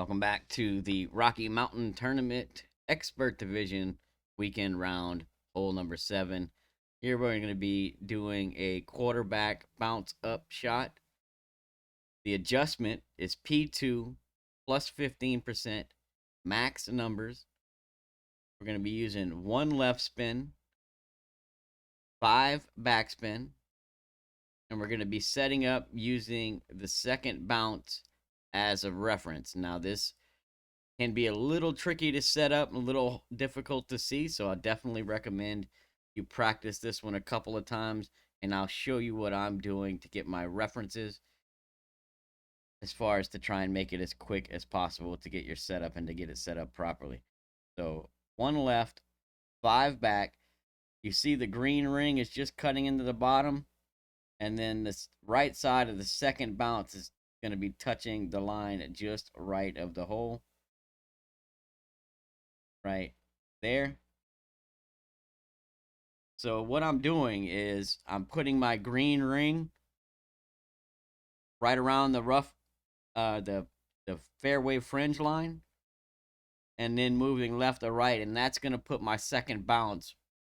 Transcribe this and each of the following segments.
Welcome back to the Rocky Mountain Tournament Expert Division weekend round, hole number 7. Here we're going to be doing a quarterback bounce up shot. The adjustment is P2 plus 15%, max numbers. We're going to be using 1 left spin, 5 backspin, and we're going to be setting up using the second bounce as a reference. Now, this can be a little tricky to set up, a little difficult to see, so I definitely recommend you practice this one a couple of times, and I'll show you what I'm doing to get my references as far as to try and make it as quick as possible to get your setup and to get it set up properly. So 1 left, 5 back. You see the green ring is just cutting into the bottom, and then the right side of the second bounce is going to be touching the line just right of the hole. Right there. So what I'm doing is I'm putting my green ring right around the rough, the fairway fringe line, and then moving left or right, and that's gonna put my second bounce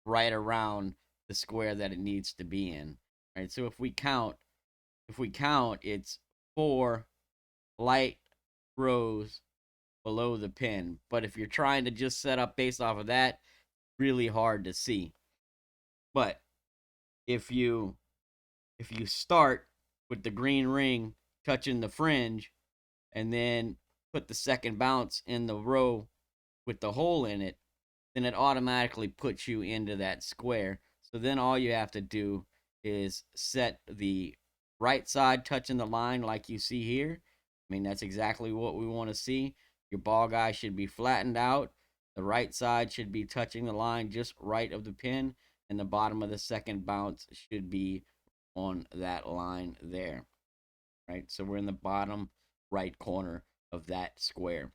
right around the square that it needs to be in. Right. So if we count, it's 4 light rows below the pin. But if you're trying to just set up based off of that, really hard to see. But if you start with the green ring touching the fringe and then put the second bounce in the row with the hole in it, then it automatically puts you into that square. So then all you have to do is set the right side touching the line like you see here. I mean, that's exactly what we want to see. Your ball guy should be flattened out. The right side should be touching the line just right of the pin, and the bottom of the second bounce should be on that line there. Right? So we're in the bottom right corner of that square.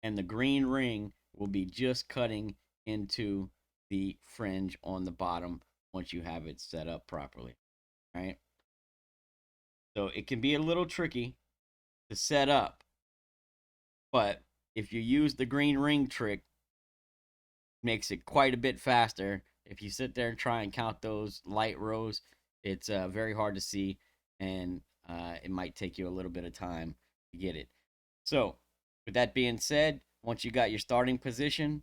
And the green ring will be just cutting into the fringe on the bottom once you have it set up properly. Right? So it can be a little tricky to set up, but if you use the green ring trick, it makes it quite a bit faster. If you sit there and try and count those light rows, it's very hard to see, and it might take you a little bit of time to get it. So, with that being said, once you got your starting position,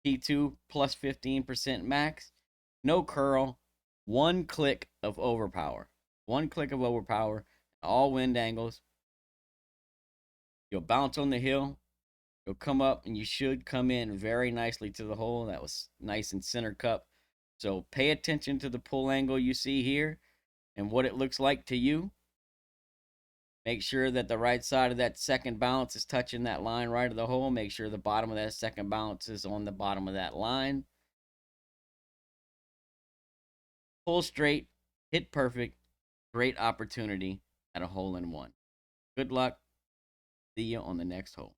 P2 plus 15% max, no curl, 1 click of overpower. 1 click of overpower, all wind angles. You'll bounce on the hill. You'll come up and you should come in very nicely to the hole. That was nice and center cup. So pay attention to the pull angle you see here and what it looks like to you. Make sure that the right side of that second bounce is touching that line right of the hole. Make sure the bottom of that second bounce is on the bottom of that line. Pull straight, hit perfect, great opportunity at a hole in one. Good luck. See you on the next hole.